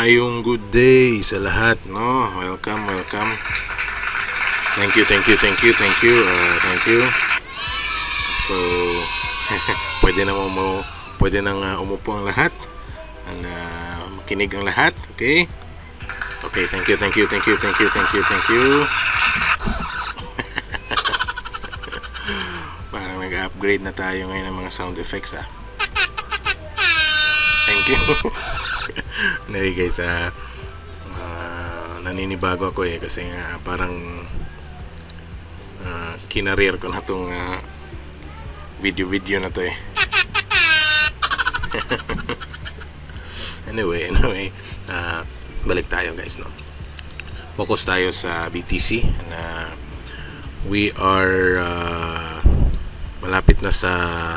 Maayong good day sa lahat, no? Welcome. Thank you. So, pwede nang umupo ang lahat. Makinig ang lahat, okay? Okay, thank you. Parang nag-upgrade na tayo ngayon ng mga sound effects, ah. Thank you. Anyway guys, naninibago ako kasi nga parang kinareer ko na tong video na to eh. Anyway, balik tayo guys, no? Focus tayo sa BTC na we are malapit na sa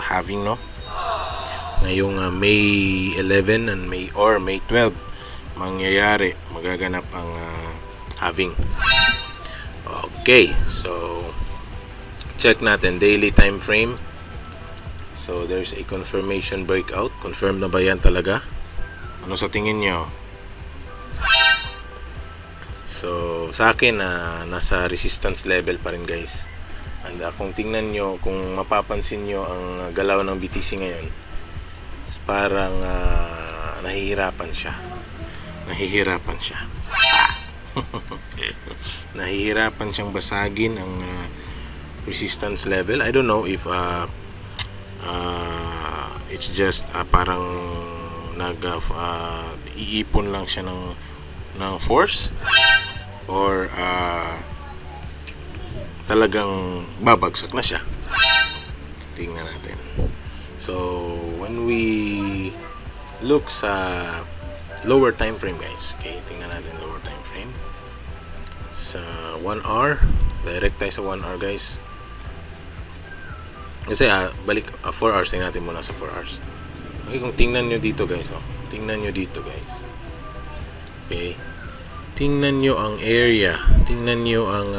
halving, no? Ngayong May 11 and May 12 magaganap ang halving. Okay, so check natin daily time frame. So there's a confirmation breakout. Confirm na ba yan talaga? Ano sa tingin nyo? So sa akin nasa resistance level pa rin guys. And kung tingnan nyo, kung mapapansin nyo ang galaw ng BTC ngayon, parang nahihirapan siya. Nahihirapan siyang basagin ang resistance level. I don't know if it's just parang iipon lang siya ng force or talagang babagsak na siya. Tingnan natin. So when we look sa lower time frame guys, okay, tingnan natin lower time frame sa 1 hour. Direct tayo sa 1 hour guys, kasi balik 4 hours. Tingnan natin muna sa 4 hours. Okay, kung tingnan nyo dito guys, okay, tingnan nyo ang area, tingnan nyo ang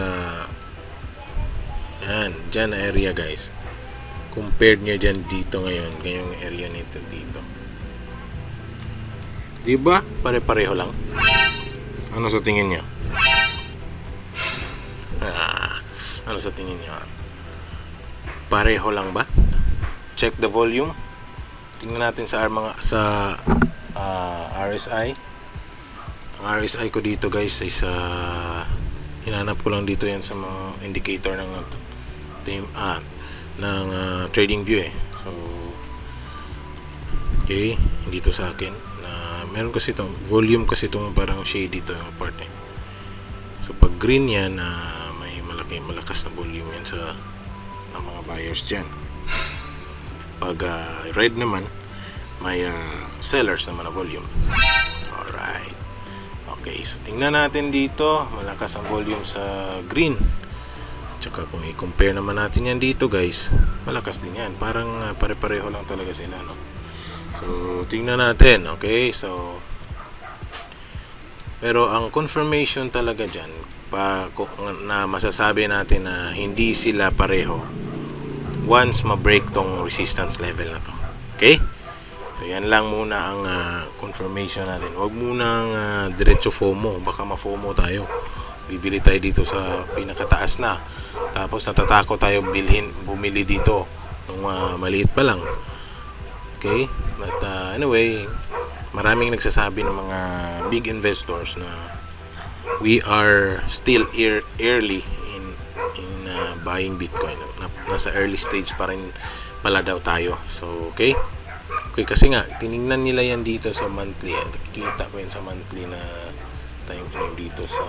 dyan na area guys. Compared nyo dyan dito ngayon, ngayong area nito dito, diba pare-pareho lang? Ano sa tingin nyo? Ano sa tingin nyo? Pareho lang ba? Check the volume. Tingnan natin sa RSI. Ang RSI ko dito guys ay hinanap ko lang dito yan sa mga indicator ng trading view eh. So okay, dito sa akin na meron kasi itong volume, kasi itong parang shade dito yung part eh. So pag green yan, may malakas na volume yan sa mga buyers dyan. Pag red naman, may sellers naman na volume. Alright, okay, so tingnan natin dito, malakas ang volume sa green. Tsaka kung i-compare naman natin yan dito guys, malakas din yan. Parang pare-pareho lang talaga sila, no? So tingnan natin. Okay, so pero ang confirmation talaga dyan na masasabi natin na hindi sila pareho once ma-break tong resistance level na to. Okay, so yan lang muna ang confirmation natin. Huwag munang diretso FOMO, baka ma-FOMO tayo. Bibili tayo dito sa pinakataas na, tapos natatakot tayo bumili dito nung maliit pa lang. Okay, but anyway, maraming nagsasabi ng mga big investors na we are still early in buying Bitcoin. Nasa early stage pa rin pala daw tayo. So okay, kasi nga tiningnan nila yan dito sa monthly. Nakikita ko yan sa monthly na time frame dito sa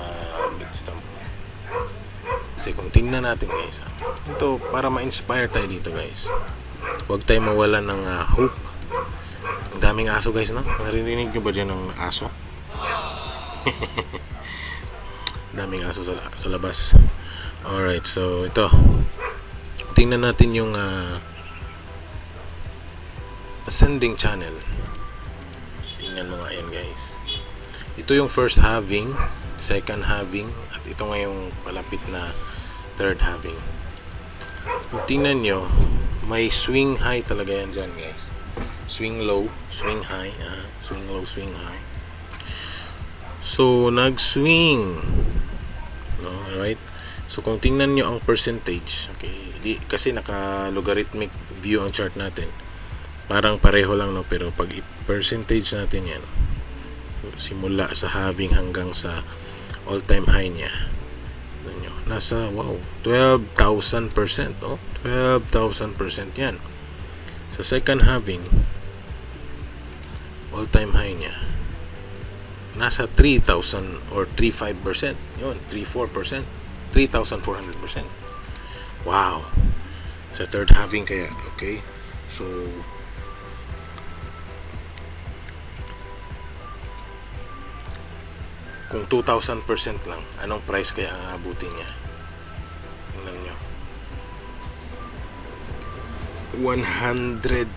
Bitstamp. Kasi kung tingnan natin guys, ito para ma-inspire tayo dito guys. Huwag tayo mawalan ng hope. Ang daming aso guys, no? Narinig nyo ba dyan ng aso? Daming aso sa labas. Alright, so ito, tingnan natin yung ascending channel. Tingnan mo nga yan guys. Ito yung first halving, second halving, at ito ngayong palapit na third halving. Kung tingnan nyo, may swing high talaga yan dyan guys. Swing low, swing high, swing low, swing high. So, nag-swing. No, right? So, kung tingnan nyo ang percentage, okay, kasi naka-logarithmic view ang chart natin. Parang pareho lang, no? Pero pag percentage natin yan, simula sa halving hanggang sa all-time high niya, nasa, wow, 12,000%, oh, 12,000% yan. Sa second halving, all-time high niya, nasa 3,000 or 35%, yun, 34%, 3,400%. Wow. Sa third halving kaya, okay? So, kung 2,000% lang, anong price kaya ang abutin niya? Tingnan nyo. $100,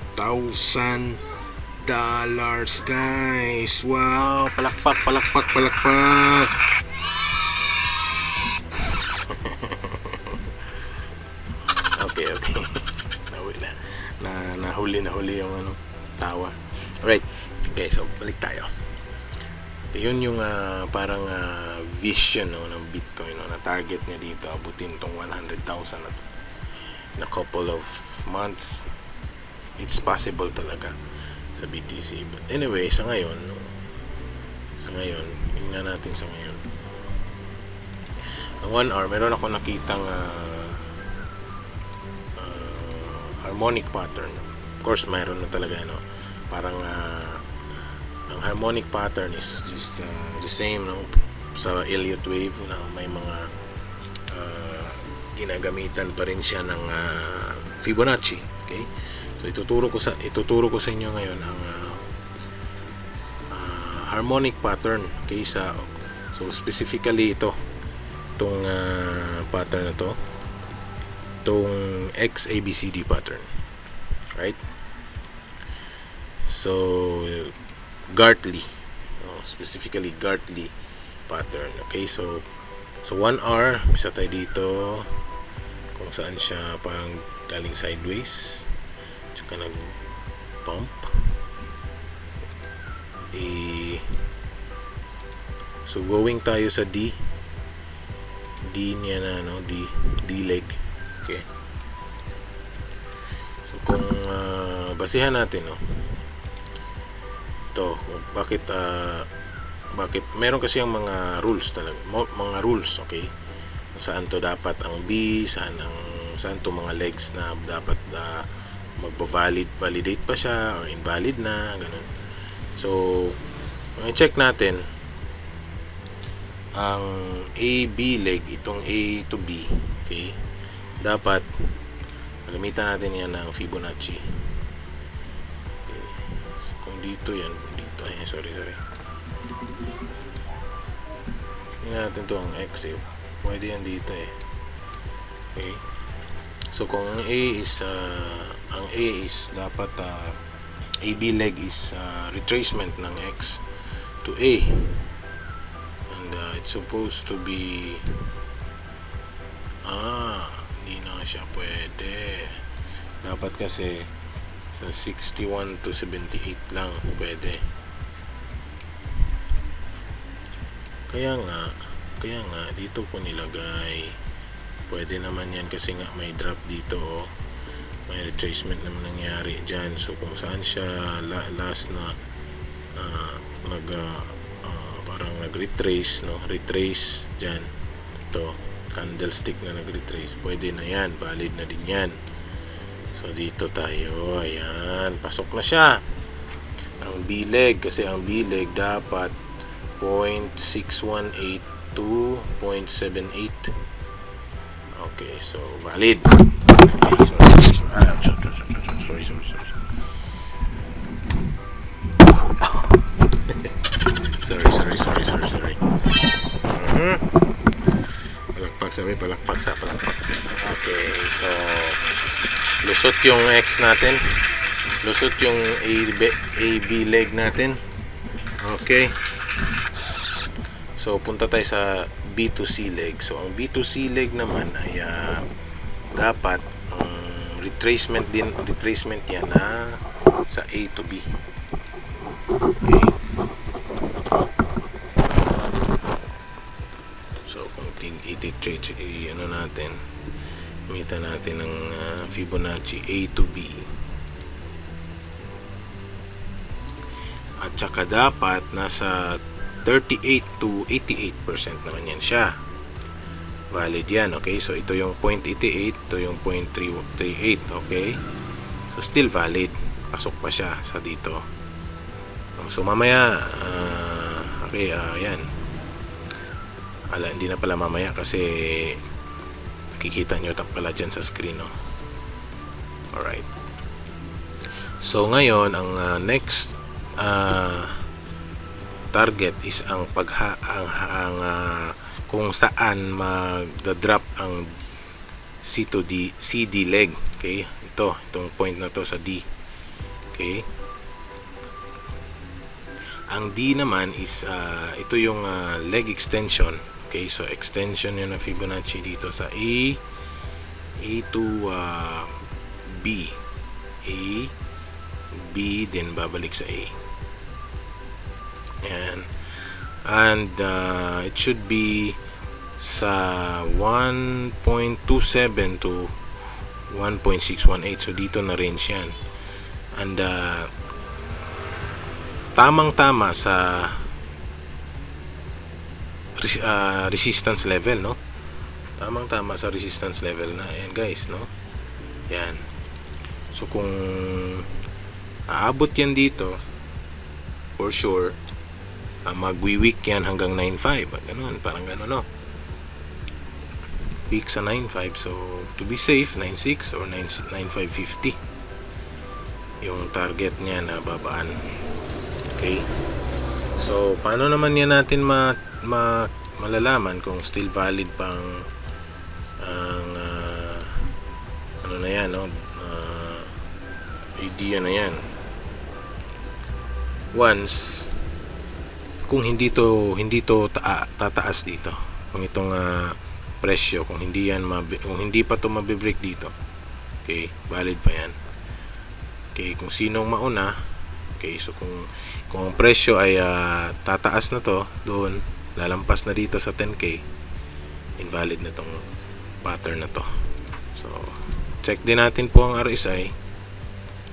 guys. Wow. Palakpak, palakpak, palakpak. Okay. Nahuli yung tawa. Alright. Okay, so balik tayo. Yun yung parang vision, no, ng Bitcoin, no, na target niya dito abutin tong 100,000 na to. In a couple of months, it's possible talaga sa BTC. But anyway, sa ngayon, tingnan natin sa ngayon. Ang 1 hour, meron ako nakitang harmonic pattern. Of course, mayroon na talaga, no, parang ang harmonic pattern is just the same, no, sa Elliott wave na may mga ginagamitan pa rin siya ng Fibonacci. Okay, so ituturo ko sa inyo ngayon ang harmonic pattern. Okay, so specifically itong pattern na itong XABCD pattern, right? So Gartley, specifically Gartley pattern. Okay, so 1 hour, bisa tayo dito kung saan siya parang galing sideways, tsaka nag pump. So going tayo sa D niya na, no, D leg. Okay, so kung basihan natin, no, bakit meron kasi ang mga rules talaga, mga rules, okay, saan to dapat ang B, saan to mga legs na dapat validate pa siya or invalid na, ganun. So i-check natin ang A-B leg, itong A to B, okay, dapat gamitan natin yan ng Fibonacci. Okay. So, kung dito yan, sorry. Tingnan natin to ang X, pwede yan dito, okay. So kung ang A is dapat AB leg is retracement ng X to A, and it's supposed to be hindi na siya pwede, dapat kasi sa 61 to 78 lang pwede. Kaya nga dito ko nilagay. Pwede naman yan kasi nga may drop dito, may retracement naman nangyari dyan. So kung saan siya last na parang nag-retrace, no, retrace dyan, to candlestick na nag-retrace, pwede na yan, valid na din yan. So dito tayo, ayan, pasok na siya ang B-leg, kasi ang B-leg dapat 0.618 to 0.78. Okay, so valid. Okay, sorry. Sorry. Palakpak. Okay, so lusot yung X natin. Lusot yung AB leg natin. Okay. So punta tayo sa B2C leg. So ang B2C leg naman ay dapat ang retracement yan sa A to B. Okay. kung iti-trade, ano natin, gamitan natin ng Fibonacci A to B. At saka dapat nasa 38 to 88% naman yan siya. Valid yan, okay? So ito yung 0.88, ito yung 0.338, okay? So still valid. Pasok pa siya sa dito. So mamaya, okay, yan. Hindi na pala mamaya kasi nakikita nyo pala dyan sa screen, no? Alright. So ngayon, ang next target is ang kung saan magda-drop ang CD leg, okay? Itong point na to sa D, okay? Ang D naman is ito yung leg extension, okay? So extension yun na Fibonacci dito sa A to B, then babalik sa A. Yan. And it should be sa 1.27 to 1.618. So dito na range yan. And tamang-tama sa resistance level, no? Tamang-tama sa resistance level na. Ayan guys, no? Yan. So kung aabot yan dito, for sure, magwi-weak yan hanggang 9.5. Ganun, parang ganun, no? Weak sa 9.5. So, to be safe, 9.6 or 9.550 yung target niya na babaan. Okay? So, paano naman yan natin malalaman kung still valid pang ang ano na yan, no? Idea na yan. Once kung hindi to tataas dito, kung itong presyo, kung hindi pa to mabibreak dito, okay, valid pa yan. Okay, kung sinong mauna, okay, so kung ang presyo ay tataas na to doon, lalampas na dito sa 10k, invalid na tong pattern na to. So check din natin po ang RSI.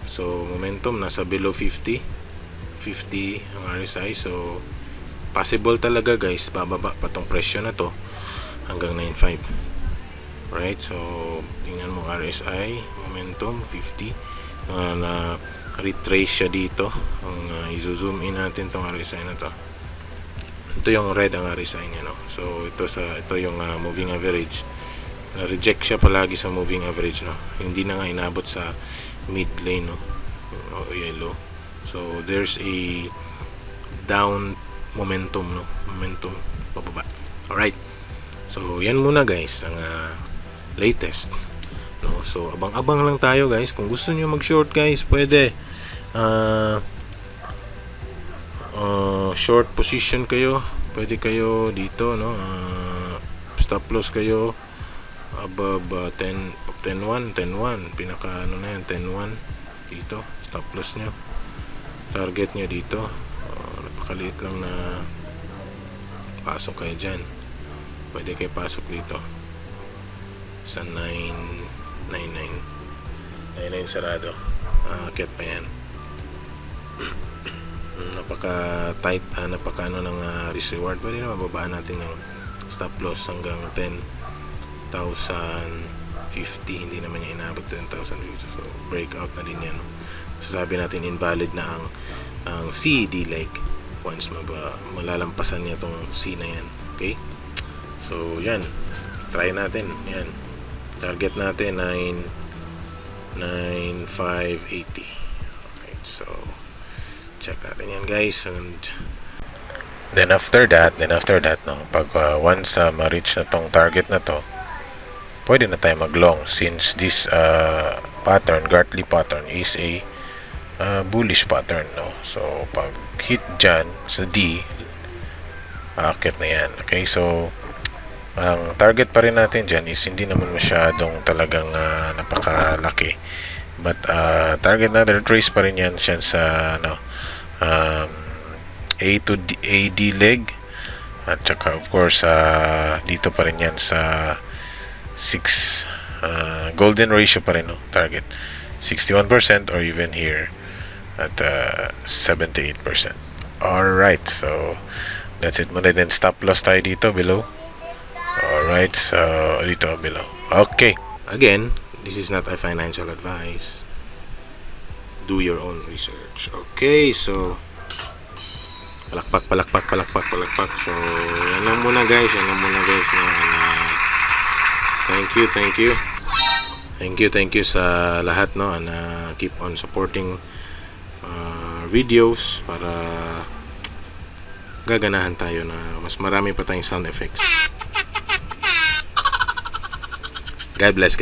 So momentum nasa below 50 ang RSI. So possible talaga guys, bababa pa tong presyo na to hanggang 9.5. Right, so tingnan mo RSI, momentum 50, na retrace siya dito. Ang i-zoom in natin tong RSI na to. Ito yung red ang RSI niya, no? So ito yung moving average. Na-reject siya palagi sa moving average, no? Hindi na nga inabot sa mid lane, no? O yellow. So there's a down momentum, no? Momentum pababa. Alright. So yan muna guys ang latest, no? So abang-abang lang tayo guys. Kung gusto niyo mag-short guys, pwede short position kayo. Pwede kayo dito, no? Stop loss kayo above 10.1 pinaka ano na yan, 10.1 dito. Stop loss nyo, target nyo dito. Napakaliit lang na pasok kayo dyan. Pwede kayo pasok dito sa 9.99 sarado. Akit pa yan. Napaka tight, napaka ano ng risk reward. Pwede na mababaan natin ng stop loss hanggang 10,050. Hindi naman niya inabot 10,000. So breakout na din yan, no? So sabi natin invalid na ang CD leg once malalampasan niya tong C na yan. Okay, so yan, try natin yan. Target natin 9,580. Okay, so check natin yan guys. And then after that, no, pag once ma-reach na tong target na to, pwede na tayo mag-long, since this pattern, Gartley pattern, is a bullish pattern, no? So pag hit dyan sa D, akit na yan. Okay, so ang target pa rin natin dyan is hindi naman masyadong talagang napakalaki, but target natin, trace pa rin yan siya sa A to D, AD leg, At saka of course dito pa rin yan sa 6 golden ratio pa rin, no? Target 61% or even here at 78%. Alright, so that's it muna. Then stop loss tayo dito below. Alright, so dito below. Okay, again, this is not a financial advice. Do your own research. Okay, so palakpak. So yan lang muna guys, no? Thank you sa lahat, no, and keep on supporting videos para gaganahan tayo na mas marami pa tayong sound effects. God bless.